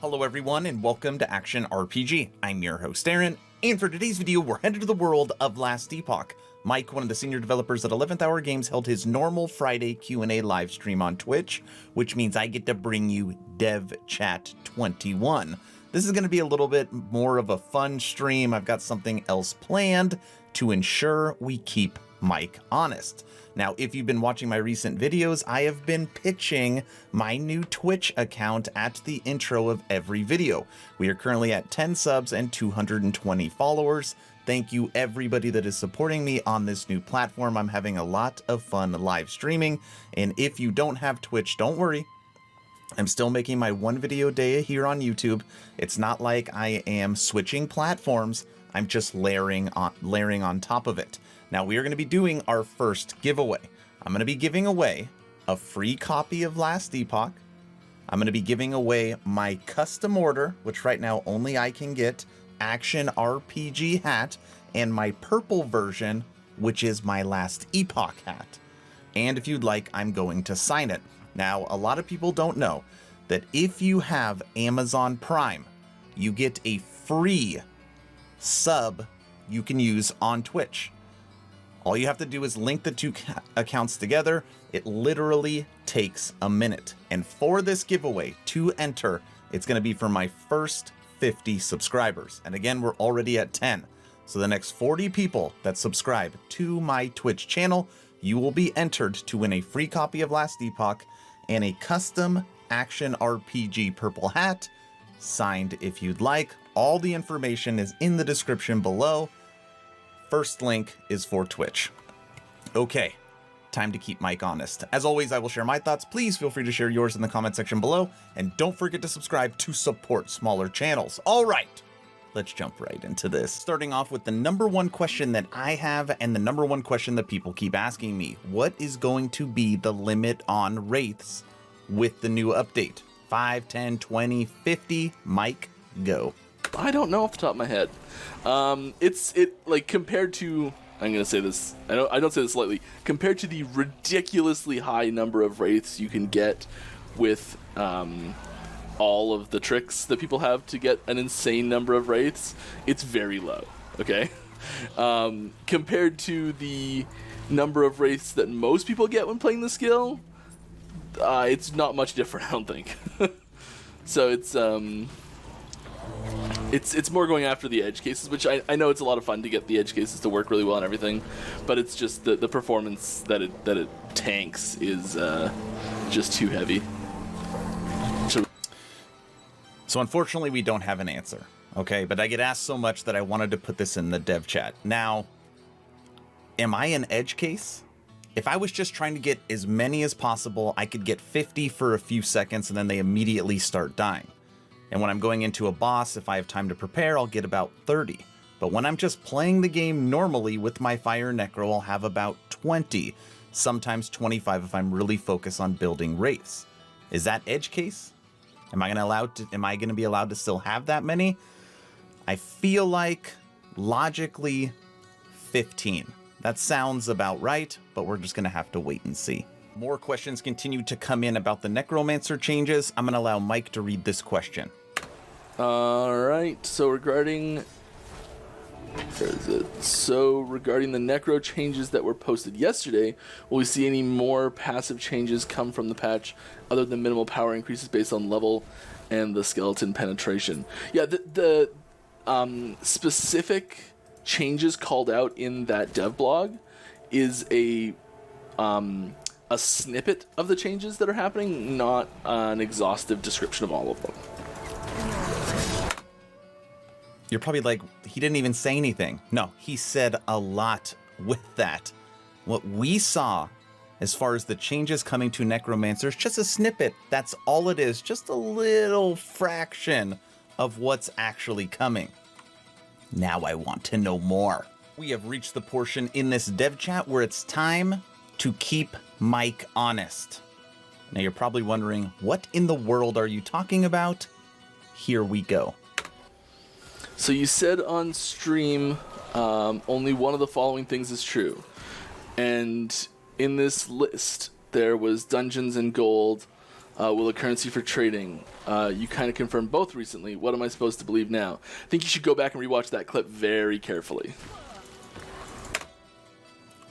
Hello everyone and welcome to Action RPG. I'm your host Aaron, and for today's video we're headed to the world of Last Epoch. Mike, one of the senior developers at 11th Hour Games, held his normal Friday Q&A live stream on Twitch, which means I get to bring you Dev Chat 21. This is going to be a little bit more of a fun stream. I've got something else planned to ensure we keep Mike honest. Now, if you've been watching my recent videos, I have been pitching my new Twitch account at the intro of every video. We are currently at 10 subs and 220 followers. Thank you everybody that is supporting me on this new platform. I'm having a lot of fun live streaming, and if you don't have Twitch, don't worry. I'm still making my one video a day here on YouTube. It's not like I am switching platforms. I'm just layering on top of it. Now we are going to be doing our first giveaway. I'm going to be giving away a free copy of Last Epoch. I'm going to be giving away my custom order, which right now only I can get, Action RPG hat, and my purple version, which is my Last Epoch hat. And if you'd like, I'm going to sign it. Now, a lot of people don't know that if you have Amazon Prime, you get a free sub you can use on Twitch. All you have to do is link the two accounts together. It literally takes a minute. And for this giveaway, to enter, it's going to be for my first 50 subscribers. And again, we're already at 10. So the next 40 people that subscribe to my Twitch channel, you will be entered to win a free copy of Last Epoch and a custom Action RPG purple hat, signed if you'd like. All the information is in the description below. First link is for Twitch. Okay, time to keep Mike honest. As always, I will share my thoughts. Please feel free to share yours in the comment section below, and don't forget to subscribe to support smaller channels. All right, let's jump right into this. Starting off with the number one question that I have, and the number one question that people keep asking me. What is going to be the limit on Wraiths with the new update? 5, 10, 20, 50? Mike, go. I don't know off the top of my head. Like compared to, I'm gonna say this, I don't say this lightly, compared to the ridiculously high number of wraiths you can get with all of the tricks that people have to get an insane number of wraiths, it's very low. Okay, compared to the number of wraiths that most people get when playing the skill, it's not much different, I don't think. So it's more going after the edge cases, which I know it's a lot of fun to get the edge cases to work really well and everything, but it's just the performance that it tanks is just too heavy. So unfortunately we don't have an answer, okay? But I get asked so much that I wanted to put this in the dev chat. Now, am I an edge case? If I was just trying to get as many as possible, I could get 50 for a few seconds and then they immediately start dying. And when I'm going into a boss, if I have time to prepare, I'll get about 30. But when I'm just playing the game normally with my Fire Necro, I'll have about 20, sometimes 25 if I'm really focused on building Wraiths. Is that edge case? Am I going to be allowed to still have that many? I feel like logically 15. That sounds about right, but we're just going to have to wait and see. More questions continue to come in about the Necromancer changes. I'm going to allow Mike to read this question. Alright, so regarding the Necro changes that were posted yesterday, will we see any more passive changes come from the patch other than minimal power increases based on level and the skeleton penetration? Yeah, the specific changes called out in that dev blog is a snippet of the changes that are happening, not an exhaustive description of all of them. You're probably like, he didn't even say anything. No, he said a lot with that. What we saw as far as the changes coming to Necromancers, just a snippet. That's all it is. Just a little fraction of what's actually coming. Now I want to know more. We have reached the portion in this dev chat where it's time to keep Mike honest. Now you're probably wondering, what in the world are you talking about? Here we go. So you said on stream, only one of the following things is true. And in this list, there was Dungeons and Gold, Will a currency for trading? You kind of confirmed both recently. What am I supposed to believe now? I think you should go back and rewatch that clip very carefully.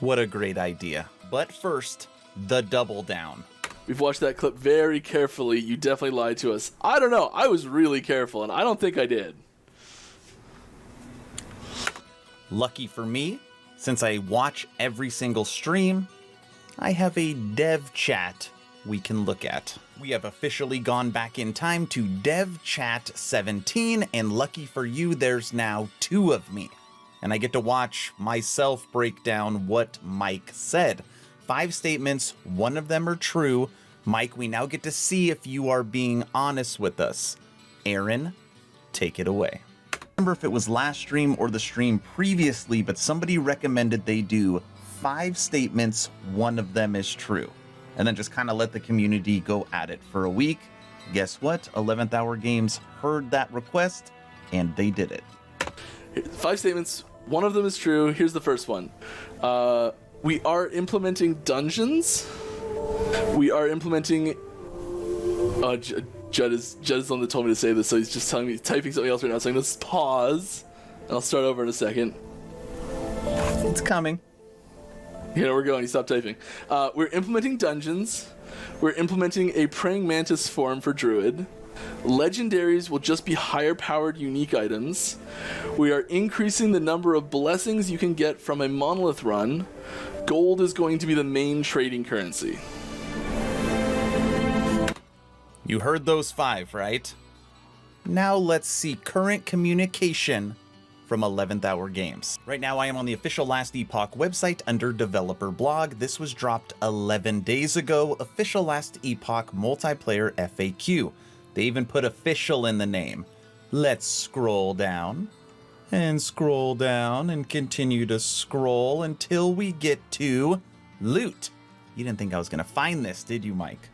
What a great idea. But first, the double down. We've watched that clip very carefully. You definitely lied to us. I don't know. I was really careful, and I don't think I did. Lucky for me, since I watch every single stream, I have a dev chat we can look at. We have officially gone back in time to dev chat 17, and lucky for you, there's now 2 of me. And I get to watch myself break down what Mike said. 5 statements, 1 of them are true. Mike, we now get to see if you are being honest with us. Aaron, take it away. I don't remember if it was last stream or the stream previously, but somebody recommended they do 5 statements, 1 of them is true. And then just kind of let the community go at it for a week. Guess what? 11th Hour Games heard that request, and they did it. 5 statements, 1 of them is true. Here's the first one. We are implementing dungeons. We are implementing... Judd is the one that told me to say this, so he's just telling me, typing something else right now, so I'm going to pause, and I'll start over in a second. It's coming. Yeah, we're going. He stopped typing. We're implementing dungeons. We're implementing a praying mantis form for druid. Legendaries will just be higher powered unique items. We are increasing the number of blessings you can get from a monolith run. Gold is going to be the main trading currency. You heard those 5, right? Now let's see current communication from 11th Hour Games. Right now I am on the official Last Epoch website under developer blog. This was dropped 11 days ago. Official Last Epoch multiplayer FAQ. They even put official in the name. Let's scroll down and continue to scroll until we get to loot. You didn't think I was gonna find this, did you, Mike?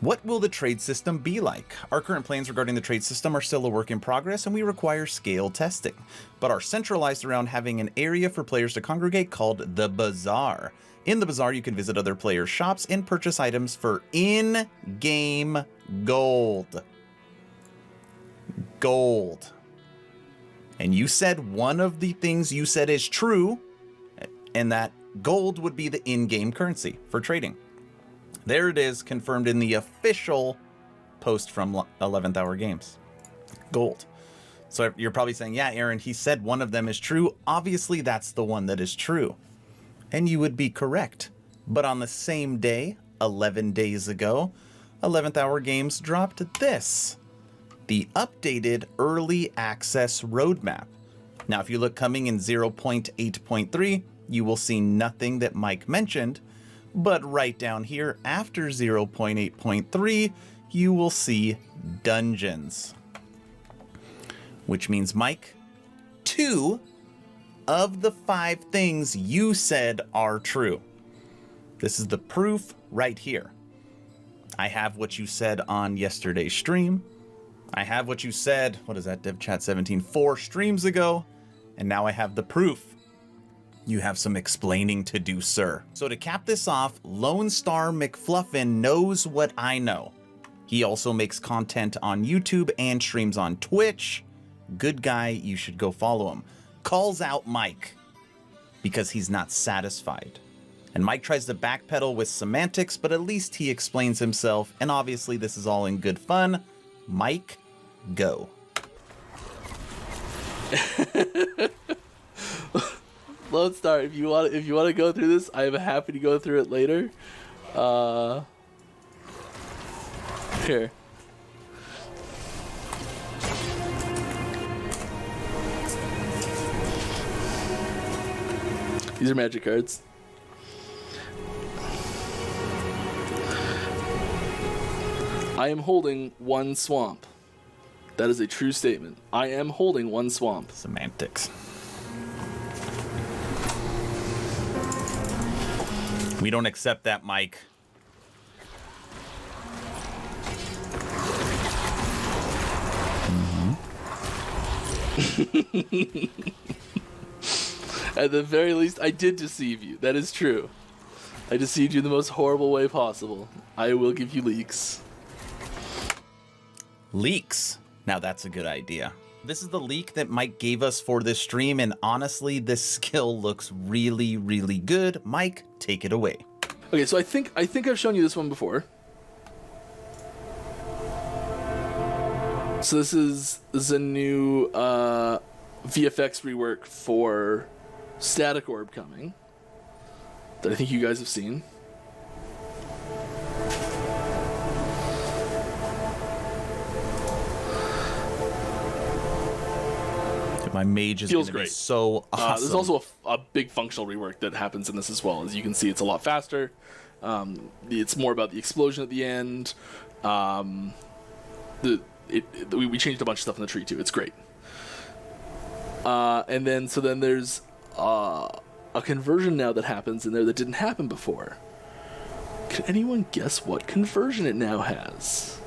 What will the trade system be like? Our current plans regarding the trade system are still a work in progress and we require scale testing, but are centralized around having an area for players to congregate called the Bazaar. In the Bazaar, you can visit other players' shops and purchase items for in-game gold. Gold. And you said one of the things you said is true, and that gold would be the in-game currency for trading. There it is, confirmed in the official post from 11th Hour Games. Gold. So you're probably saying, yeah, Aaron, he said one of them is true. Obviously, that's the one that is true. And you would be correct. But on the same day, 11 days ago, 11th Hour Games dropped this. The updated early access roadmap. Now, if you look coming in 0.8.3, you will see nothing that Mike mentioned. But right down here, after 0.8.3, you will see dungeons. Which means, Mike, 2 of the 5 things you said are true. This is the proof right here. I have what you said on yesterday's stream. I have what you said, what is that, Dev Chat 17, 4 streams ago. And now I have the proof. You have some explaining to do, sir. So to cap this off, Lone Star McFluffin knows what I know. He also makes content on YouTube and streams on Twitch. Good guy, you should go follow him. Calls out Mike because he's not satisfied. And Mike tries to backpedal with semantics, but at least he explains himself. And obviously this is all in good fun. Mike, go. Lone Star, if you want to go through this, I am happy to go through it later. Here. These are magic cards. I am holding 1 swamp. That is a true statement. I am holding 1 swamp. Semantics. We don't accept that, Mike. At the very least, I did deceive you. That is true. I deceived you in the most horrible way possible. I will give you leaks. Leaks. Now that's a good idea. This is the leak that Mike gave us for this stream, and honestly, this skill looks really, really good. Mike, take it away. Okay, so I think I've shown you this one before. So this is a new VFX rework for Static Orb coming that I think you guys have seen. My Mage is going to be so awesome. There's also a big functional rework that happens in this as well. As you can see, it's a lot faster. It's more about the explosion at the end. We changed a bunch of stuff in the tree too. It's great. And then there's a conversion now that happens in there that didn't happen before. Can anyone guess what conversion it now has?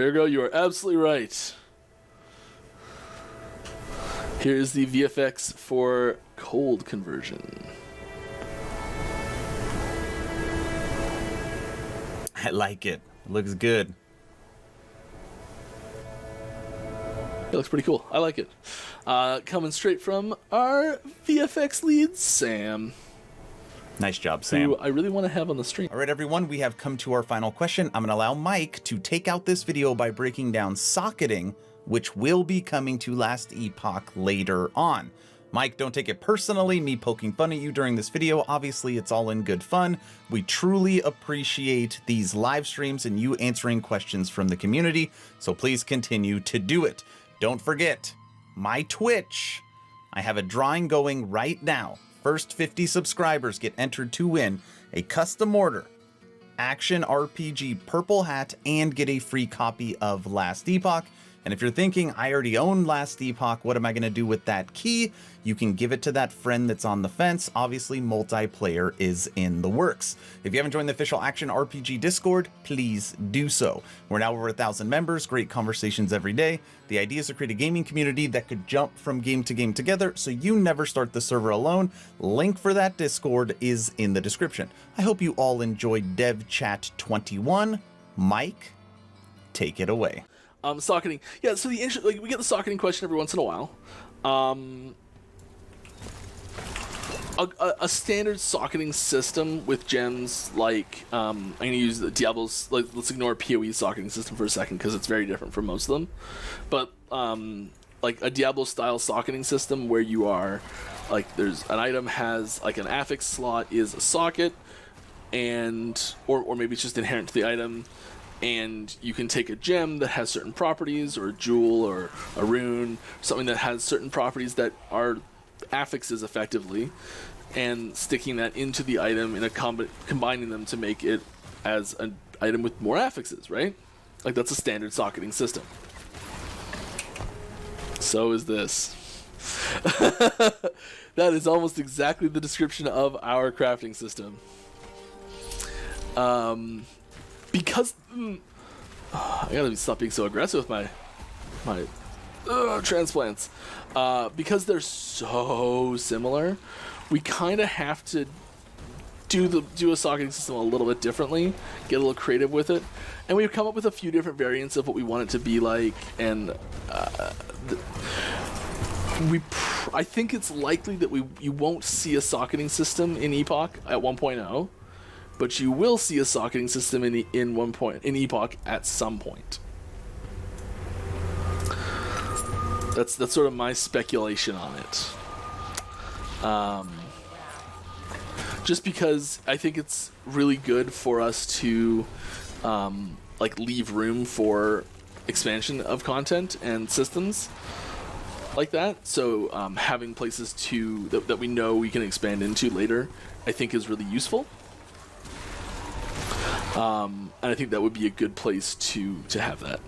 Ergo, you are absolutely right. Here's the VFX for cold conversion. I like it. Looks good. It looks pretty cool. I like it. Coming straight from our VFX lead, Sam. Nice job, Sam. Who I really want to have on the stream. All right, everyone, we have come to our final question. I'm going to allow Mike to take out this video by breaking down socketing, which will be coming to Last Epoch later on. Mike, don't take it personally, me poking fun at you during this video. Obviously, it's all in good fun. We truly appreciate these live streams and you answering questions from the community, so please continue to do it. Don't forget, my Twitch. I have a drawing going right now. First 50 subscribers get entered to win a custom order Action RPG purple hat and get a free copy of Last Epoch. And if you're thinking, I already own Last Epoch, what am I going to do with that key? You can give it to that friend that's on the fence. Obviously, multiplayer is in the works. If you haven't joined the official Action RPG Discord, please do so. We're now over 1,000 members, great conversations every day. The idea is to create a gaming community that could jump from game to game together, so you never start the server alone. Link for that Discord is in the description. I hope you all enjoyed Dev Chat 21. Mike, take it away. Socketing. Yeah, so we get the socketing question every once in a while. A standard socketing system with gems like I'm going to use the Diablo's, like, let's ignore PoE socketing system for a second because it's very different from most of them. But like a Diablo style socketing system where you are like, there's an item has like an affix slot is a socket, and or maybe it's just inherent to the item. And you can take a gem that has certain properties, or a jewel, or a rune, something that has certain properties that are affixes effectively, and sticking that into the item in a combining them to make it as an item with more affixes, right? Like, that's a standard socketing system. So is this. That is almost exactly the description of our crafting system. Because I gotta stop being so aggressive with my transplants. Because they're so similar, we kind of have to do a socketing system a little bit differently, get a little creative with it, and we've come up with a few different variants of what we want it to be like. And I think it's likely that you won't see a socketing system in Epoch at 1.0. But you will see a socketing system in Epoch at some point. That's sort of my speculation on it. Just because I think it's really good for us to like leave room for expansion of content and systems like that. So having places that we know we can expand into later, I think is really useful. And I think that would be a good place to have that.